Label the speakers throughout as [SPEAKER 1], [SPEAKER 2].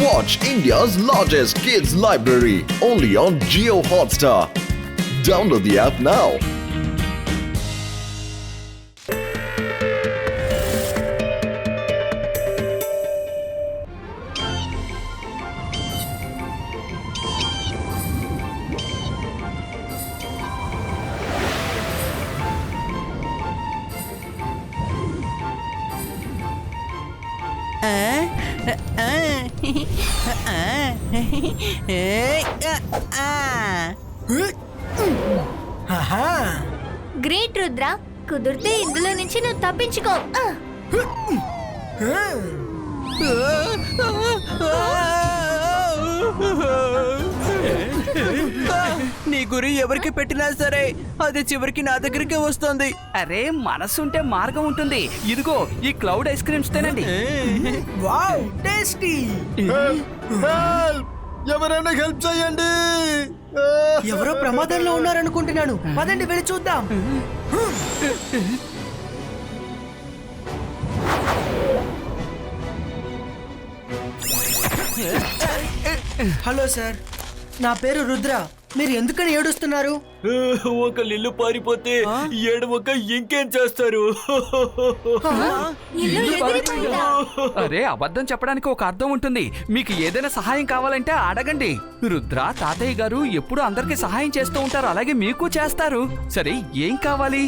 [SPEAKER 1] Watch India's largest kids library only on Jio Hotstar. Download the app now.
[SPEAKER 2] Great Rudra, కుదిరితే ఇందులో నుంచి నువ్వు తప్పించుకో.
[SPEAKER 3] నీ గురి ఎవరికి పెట్టినా సరే అది చివరికి నా దగ్గరికి వస్తుంది.
[SPEAKER 4] అరే, మనసుంటే మార్గం ఉంటుంది. ఇదిగో ఈ క్లౌడ్ ఐస్ క్రీమ్స్ తినండి.
[SPEAKER 3] Wow, tasty.
[SPEAKER 5] ఎవరైనా హెల్ప్ చేయండి.
[SPEAKER 3] ఎవరో ప్రమాదంలో ఉన్నారనుకుంటున్నాను. పదండి వెళ్ళి చూద్దాం. హలో సార్, నా పేరు రుద్ర. మీరు ఎందుకని ఏడుస్తున్నారు?
[SPEAKER 5] ఒక ఇల్లు పారిపోతే ఏడవక ఇంకేం చేస్తారు?
[SPEAKER 2] ఇల్లు ఎగిరిపోయిందా?
[SPEAKER 4] అరే, అబద్ధం చెప్పడానికి ఒక అర్థం ఉంటుంది. మీకు ఏదైనా సహాయం కావాలంటే అడగండి. రుద్ర తాతయ్య గారు ఎప్పుడు అందరికి సహాయం చేస్తూ ఉంటారు, అలాగే మీకు చేస్తారు. సరే, ఏం కావాలి?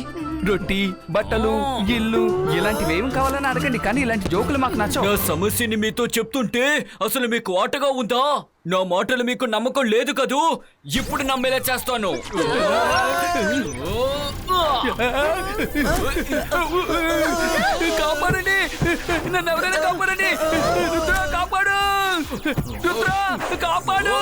[SPEAKER 4] రొట్టి, బట్టలు, ఇల్లు ఇలాంటివి ఏం కావాలని అడగండి, కానీ ఇలాంటి జోకులు మాకు నచ్చవు.
[SPEAKER 5] నా సమస్యని మీతో చెప్తుంటే అసలు మీకు ఆటగా ఉందా? నా మాటలు మీకు నమ్మకం లేదు కదూ? ఇప్పుడు నమ్మేలా చేస్తాను.
[SPEAKER 4] కాపాడండి, నన్ను ఎవరైనా కాపాడండి. రుద్ర కాపాడు, రుద్ర కాపాడు.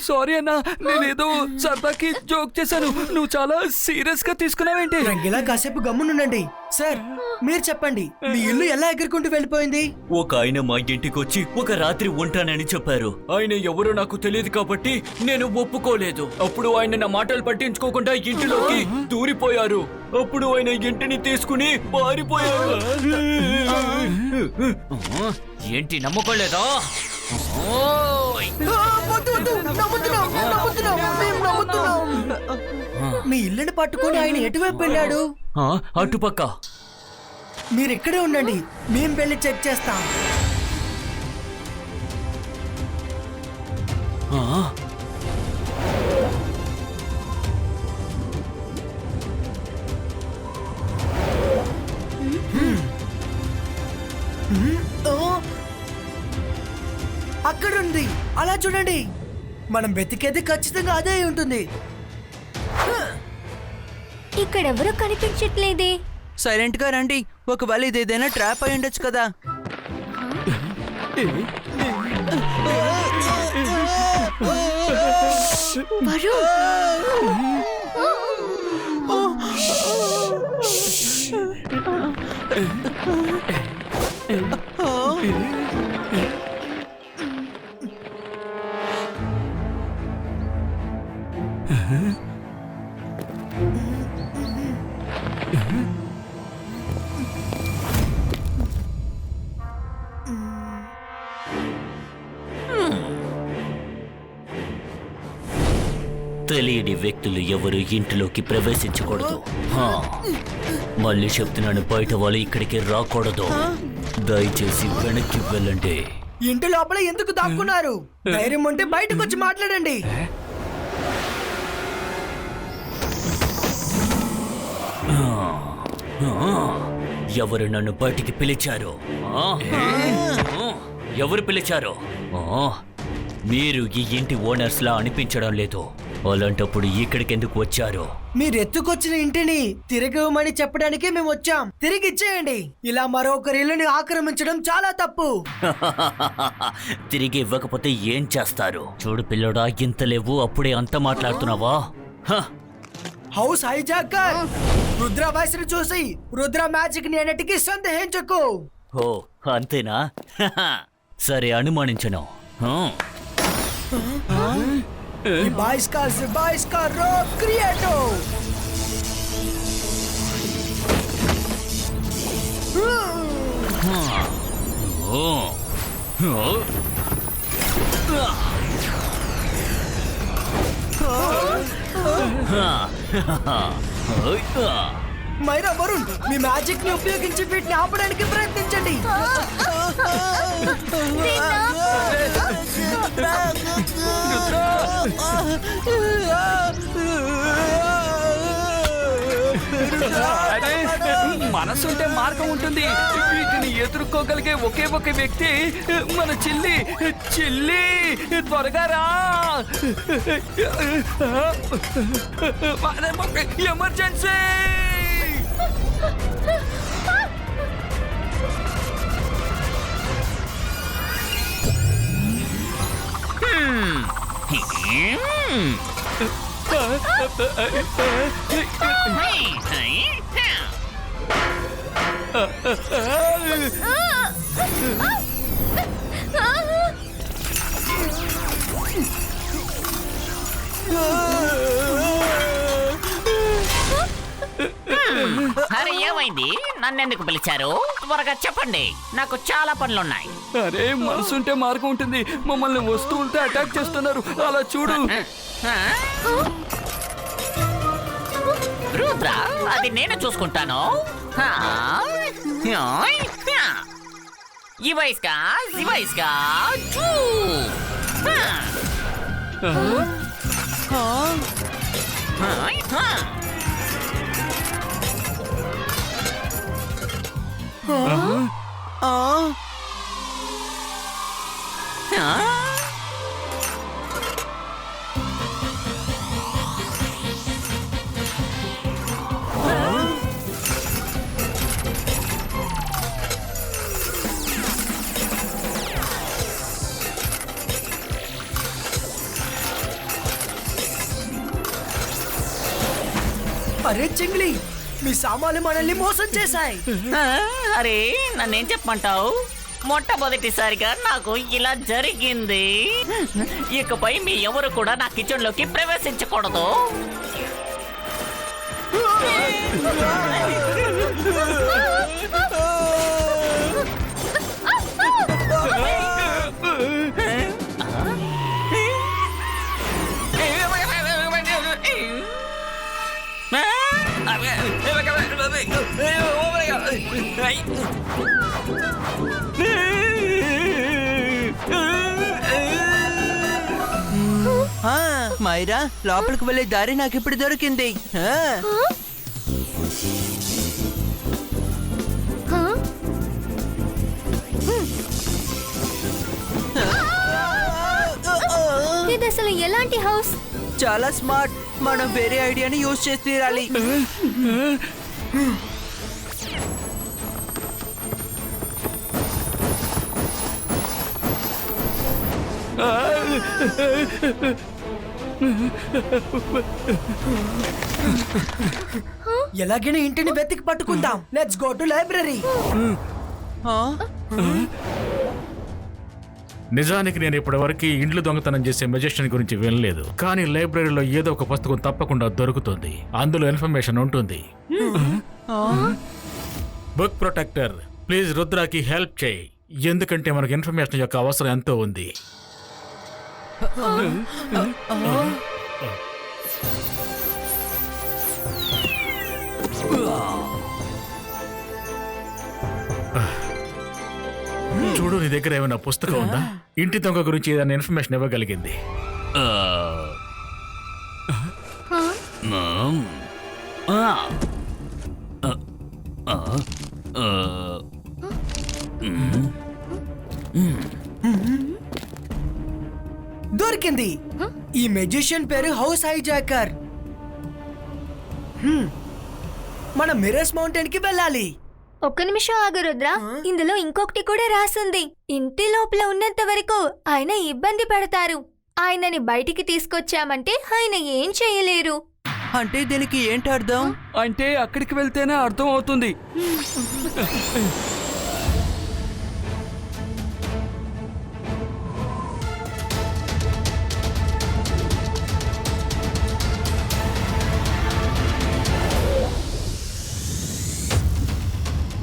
[SPEAKER 4] సారీ అన్నా, నేనేదో సరదాకి జోక్ చేశాను. నువ్వు చాలా సీరియస్ గా తీసుకున్నావేంటి?
[SPEAKER 3] రంగిలా కాసేపు గమ్మునుండండి. సార్, మీరు చెప్పండి, మీ ఇల్లు ఎలా ఎగురుకుంటూ వెళ్ళిపోయింది?
[SPEAKER 5] ఒక ఆయన మా ఇంటికి వచ్చి ఒక రాత్రి ఉంటానని చెప్పారు. ఆయన ఎవరో నాకు తెలియదు కాబట్టి నేను ఒప్పుకోలేదు. అప్పుడు ఆయన నా మాటలు పట్టించుకోకుండా ఇంటిలోకి దూరిపోయారు. అప్పుడు ఆయన ఇంటిని తీసుకుని పారిపోయారు.
[SPEAKER 4] ఏంటి నమ్మకోలేదా?
[SPEAKER 3] మీ ఇల్లుని పట్టుకొని ఆయన ఎటువైపు వెళ్ళాడు?
[SPEAKER 5] అటుపక్క.
[SPEAKER 3] మీరు ఇక్కడే ఉండండి, మేం వెళ్ళి చెక్ చేస్తాం. అక్కడుంది, అలా చూడండి. మనం వెతికేది ఖచ్చితంగా అదే ఉంటుంది.
[SPEAKER 2] ఇక్కడెవరూ కనిపించట్లేదే.
[SPEAKER 3] సైలెంట్ గా రండి, ఒకవేళ ఇది ఏదైనా ట్రాప్ అయి ఉండొచ్చు కదా.
[SPEAKER 5] తెలియని వ్యక్తులు ఎవరు ఇంటిలోకి ప్రవేశించకూడదు. మళ్ళీ చెప్తున్నాను, బయట వాళ్ళు ఇక్కడికి రాకూడదు. దయచేసి వెనక్కి వెళ్ళండి.
[SPEAKER 3] ఇంటి లోపల ఎందుకు దాక్కున్నారు? ధైర్యం ఉంటే బయటకు వచ్చి మాట్లాడండి.
[SPEAKER 5] ఎవరు నన్ను బయటికి పిలిచారు? ఎవరు పిలిచారు? మీరు ఈ ఇంటి ఓనర్స్ లా అనిపించడం లేదు. అలాంటప్పుడు ఇక్కడికి ఎందుకు వచ్చారు?
[SPEAKER 3] మీరు ఎత్తుకొచ్చిన ఇంటిని తిరిగి ఇవ్వమని చెప్పడానికే మేము వచ్చాం. తిరిగి ఇచ్చేయండి. ఇలా మరొకరి ఇల్లుని ఆక్రమించడం చాలా తప్పు.
[SPEAKER 5] తిరిగి ఇవ్వకపోతే ఏం చేస్తారు? చూడు పిల్లడా, ఇంత లేవు అప్పుడే అంత మాట్లాడుతున్నావా?
[SPEAKER 3] హౌస్ హైజాకర్, రుద్ర వాయిస్ ని చూసి రుద్ర మ్యాజిక్ ని అన్నిటికీ సందేహించకు.
[SPEAKER 5] ఓ అంతేనా? సరే, అనుమానించను.
[SPEAKER 3] బాయ్స్ కా రో క్రియేటో. మైరా, వరుణ్, మీ మ్యాజిక్ ని ఉపయోగించి వీటిని ఆపడానికి ప్రయత్నించండి.
[SPEAKER 4] అరే, మనసుంటే మార్గం ఉంటుంది. వీటిని ఎదుర్కోగలిగే ఒకే ఒక వ్యక్తి మన చిల్లి. చిల్లి, త్వరగా రా. ఎమర్జెన్సీ.
[SPEAKER 6] అరే ఏమైంది? నన్నెందుకు పిలిచారు? త్వరగా చెప్పండి, నాకు చాలా పనులున్నాయి.
[SPEAKER 4] అరే, మనసుంటే మార్గం ఉంటుంది. మమ్మల్ని వస్తువులతో అటాక్ చేస్తున్నారు, అలా చూడు.
[SPEAKER 6] రుద్ర, అది నేను చూసుకుంటాను. ఇవైస్గా ఇవైస్గా చూ.
[SPEAKER 3] అరే చెంగ్లీ, మీ సామాన్లు మనల్ని మోసం చేశాయి.
[SPEAKER 6] అరే, నన్నేం చెప్పమంటావు? మొట్టమొదటిసారిగా నాకు ఇలా జరిగింది. ఇకపై మీ ఎవరు కూడా నా కిచెన్ లోకి ప్రవేశించకూడదు.
[SPEAKER 7] మైరా, లోపలికి వెళ్ళే దారి నాకు ఇప్పుడు దొరికింది.
[SPEAKER 2] ఇది అసలు ఎలాంటి హౌస్?
[SPEAKER 7] చాలా స్మార్ట్. మనం వేరే ఐడియాని యూజ్ చేసి తీరాలి.
[SPEAKER 3] ఎలాగైనా ఇంటిని వెతికి పట్టుకుందాం. Let's go to library.
[SPEAKER 8] నిజానికి నేను ఇప్పటివరకు ఇండ్లు దొంగతనం చేసే మెజిషియన్ గురించి వినలేదు, కానీ లైబ్రరీలో ఏదో ఒక పుస్తకం తప్పకుండా దొరుకుతుంది. అందులో ఇన్ఫర్మేషన్ ఉంటుంది. బుక్ ప్రొటెక్టర్, ప్లీజ్ రుద్రాకి హెల్ప్ చేయి, ఎందుకంటే మనకు ఇన్ఫర్మేషన్ యొక్క అవసరం ఎంతో ఉంది. చూడు, నీ దగ్గర ఏమైనా పుస్తకం ఉందా? ఇంటి దొంగ గురించి ఏదైనా ఇన్ఫర్మేషన్ ఇవ్వగలిగింది?
[SPEAKER 3] దొరికింది. ఈ మెజిషియన్ పేరు హౌస్ హైజాకర్. మనం మిరర్స్ మౌంటైన్ కి వెళ్ళాలి.
[SPEAKER 2] ఒక్క నిమిషం ఆగు రుద్ర, ఇందులో ఇంకొకటి కూడా రాసుంది. ఇంటి లోపల ఉన్నంత వరకు ఆయన ఇబ్బంది పడతారు. ఆయనని బయటికి తీసుకొచ్చామంటే ఆయన ఏం చేయలేరు.
[SPEAKER 7] అంటే దీనికి ఏంటి అర్థం?
[SPEAKER 4] అంటే అక్కడికి వెళ్తేనే అర్థం అవుతుంది.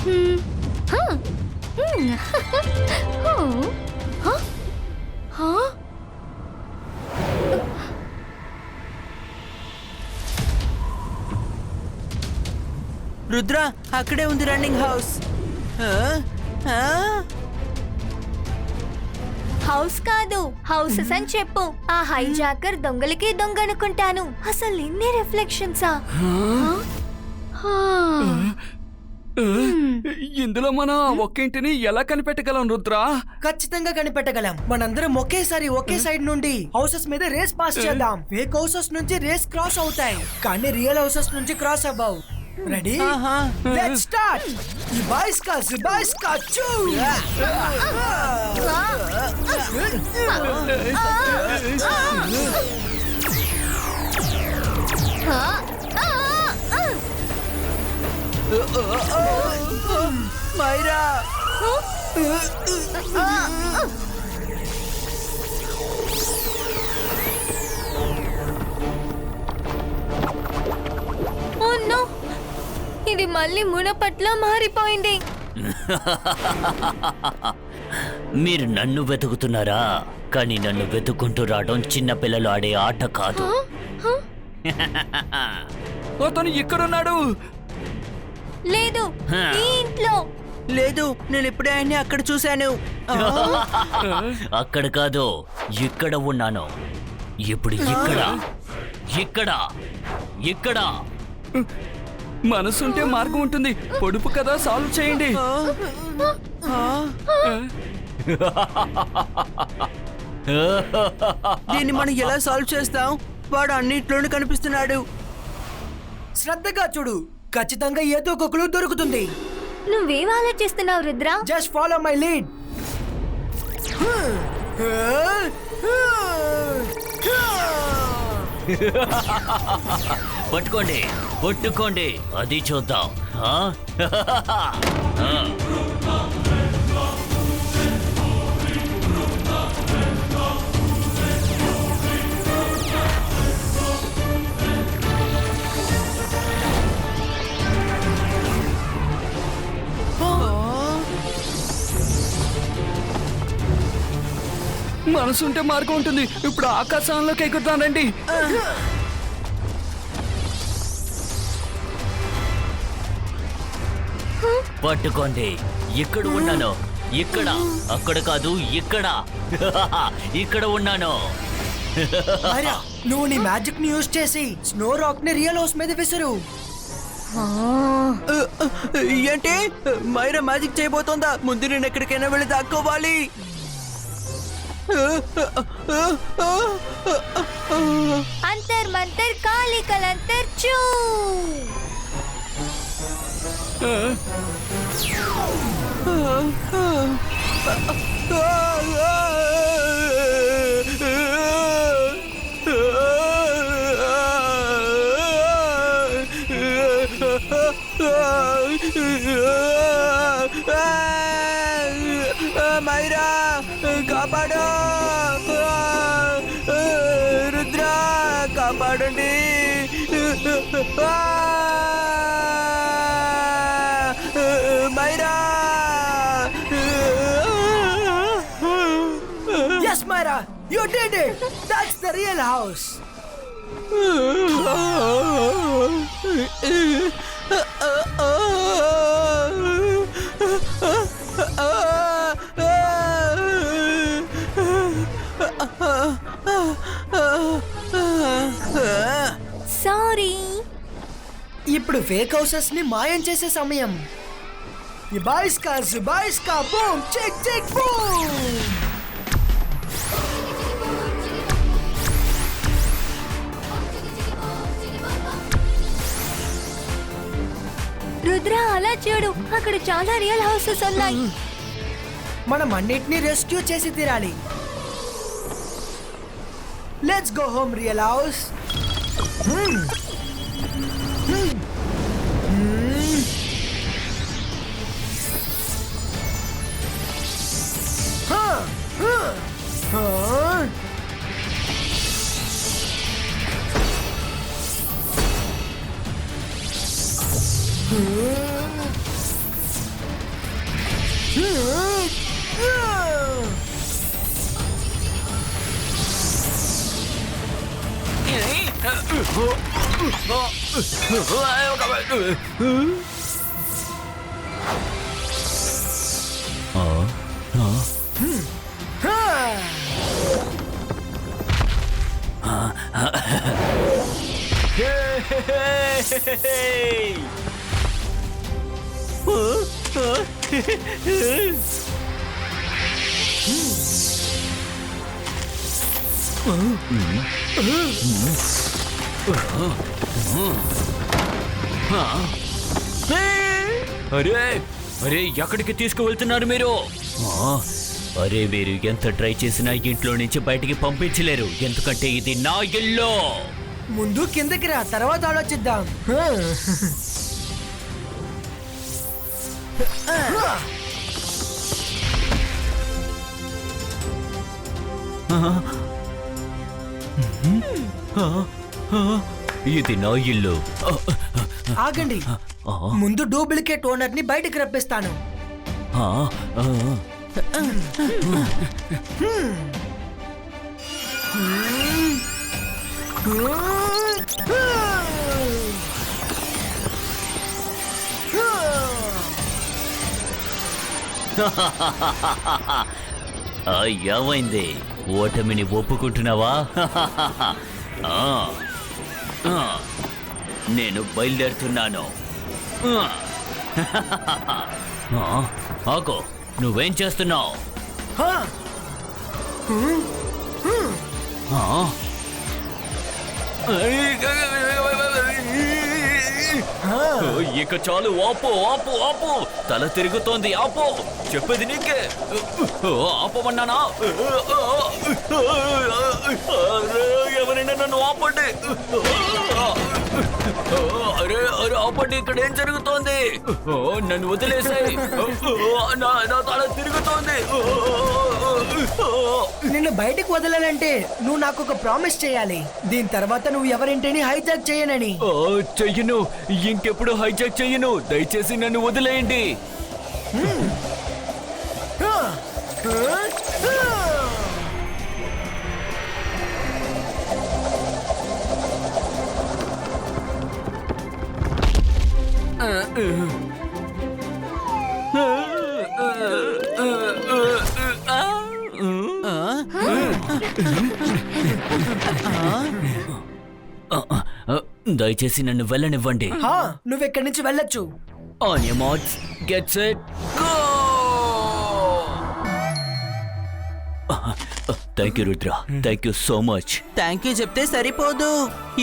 [SPEAKER 2] హ్మ్.
[SPEAKER 7] రుద్ర అక్కడే ఉంది రన్నింగ్ హౌస్. ఆ? ఆ?
[SPEAKER 2] హౌస్ కాదు, హౌసెస్ అని చెప్పు. ఆ హైజాకర్ దొంగలకి దొంగ అనుకుంటాను. అసలు ఇన్ని రిఫ్లెక్షన్సా?
[SPEAKER 4] ఇందులో మనం ఆ ఒక్కింటిని ఎలా కనిపెట్టగలం రుద్రా?
[SPEAKER 3] ఖచ్చితంగా కనిపెట్టగలం. మనందరం ఒకేసారి ఒకే సైడ్ నుండి హౌసెస్ మీద రేస్ పాస్ చేద్దాం. ఫేక్ హౌసెస్ నుంచి రేస్ క్రాస్ అవుతాయి, కానీ రియల్ హౌసెస్ నుంచి క్రాస్ అవ్వవు. రెడీ? Let's start. ఇబాయిస్కా చూ.
[SPEAKER 7] Myra
[SPEAKER 2] Oh no! ఇది మళ్ళీ మునపట్ల మారిపోయింది.
[SPEAKER 5] మీరు నన్ను వెతుకుతున్నారా? కానీ నన్ను వెతుక్కుంటూ రావడం చిన్న పిల్లలు ఆడే ఆట కాదు.
[SPEAKER 4] అతను ఇక్కడున్నాడు.
[SPEAKER 2] లేదు, ఈ ఇంట్లో.
[SPEAKER 7] లేదు, నేను ఇప్పుడే ఆయన్ని అక్కడ చూశాను.
[SPEAKER 5] అక్కడ కాదు, ఇక్కడ ఉన్నాను. ఇప్పుడు ఇక్కడ ఇక్కడ ఇక్కడ
[SPEAKER 4] మనసుంటే మార్గం ఉంటుంది. పొడుపు కదా, సాల్వ్ చేయండి.
[SPEAKER 7] దీన్ని మనం ఎలా సాల్వ్ చేస్తాం? వాడు అన్నిట్లోనూ కనిపిస్తున్నాడు.
[SPEAKER 3] శ్రద్ధగా చూడు, ఖచ్చితంగా ఏదో ఒక క్లూ దొరుకుతుంది.
[SPEAKER 2] నువ్వేం ఆలోచిస్తున్నావు Rudra?
[SPEAKER 3] Just follow my lead.
[SPEAKER 5] పట్టుకోండి పట్టుకోండి, అది చూద్దాం. ఆ? ఆ.
[SPEAKER 4] మనసుంటే మార్గం ఉంటుంది. ఇప్పుడు ఆకాశంలోకి ఎగురుతానండి.
[SPEAKER 5] పట్టుకోండి, ఇక్కడ ఉన్నాను. ఇక్కడ, అక్కడ కాదు, ఇక్కడ. ఇక్కడ ఉన్నాను.
[SPEAKER 3] మైరా, నువ్వు నీ మ్యాజిక్ ని యూజ్ చేసి స్నో రాక్ ని రియల్ హౌస్ మీద విసురు.
[SPEAKER 7] ఏంటి, మైరా మ్యాజిక్ చేయబోతోందా? ముందు నేను ఎక్కడికైనా వెళ్ళి దాక్కోవాలి.
[SPEAKER 2] అంతర్ మంతర్ కాళీ కలంతర్ చూ.
[SPEAKER 7] మైరా కాపాడు. రుద్ర కాపాడండి. Myra.
[SPEAKER 3] Yes, Myra, you did it. That's the real house.
[SPEAKER 2] Sorry.
[SPEAKER 3] ఇప్పుడు ఫేక్ హౌసెస్ ని మాయం చేసే సమయం. ఇబాయిస్కా boom check check boom.
[SPEAKER 2] Rudra అలా చూడు, అక్కడ చాలా రియల్ హౌసెస్ ఉన్నాయి.
[SPEAKER 3] మనం అన్నిటినీ రెస్క్యూ చేసి తీరాలి. Let's go home real house.
[SPEAKER 5] అరే అరే ఎక్కడికి తీసుకువెళ్తున్నారు మీరు? అరే మీరు ఎంత ట్రై చేసినా ఇంట్లో నుంచి బయటికి పంపించలేరు, ఎందుకంటే ఇది నా ఇల్లు.
[SPEAKER 3] ముందు కిందకి రా, తర్వాత ఆలోచిద్దాం.
[SPEAKER 5] ఇది నా ఇల్లు.
[SPEAKER 3] ఆగండి, ముందు డూప్లికేట్ ఓనర్ ని బయటికి రప్పిస్తాను.
[SPEAKER 5] ఏమైంది? ఓటమిని ఒప్పుకుంటున్నావా? నేను బయలుదేరుతున్నాను. ఆగో, నువ్వేం చేస్తున్నావు? ఇక చాలు, ఆపు ఆపు ఆపు, తల తిరుగుతోంది, ఆపు, చెప్పేది నీకే. ఆపమన్నానా? ఎవరైనా నన్ను ఆపండి. అరే అరే ఆపండి, ఇక్కడ ఏం జరుగుతోంది? నన్ను వదిలేసాయి, నా తల తిరుగుతోంది.
[SPEAKER 3] నిన్ను బయటికి వదలాలంటే నువ్వు నాకు ఒక ప్రామిస్ చేయాలి. దీని తర్వాత నువ్వు ఎవరింటిని హైజాక్ చేయనని.
[SPEAKER 5] చెయ్యను, ఇంకెప్పుడు హైజాక్ చెయ్యను, దయచేసి నన్ను వదిలేయండి. దయచేసి నన్ను వెళ్ళనివ్వండి.
[SPEAKER 3] నువ్వు ఇక్కడి నుంచి వెళ్ళొచ్చు.
[SPEAKER 5] On your marks, get set, go! Thank you Rudra, thank you so much.
[SPEAKER 7] Thank you చెప్తే సరిపోదు,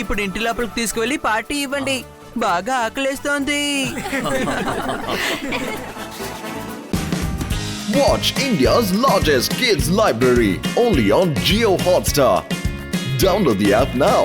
[SPEAKER 7] ఇప్పుడు ఇంటి లోపలికి తీసుకువెళ్ళి పార్టీ ఇవ్వండి, బాగా ఆకలేస్తోంది.
[SPEAKER 1] Watch India's largest kids library only on Jio Hotstar. Download the app now.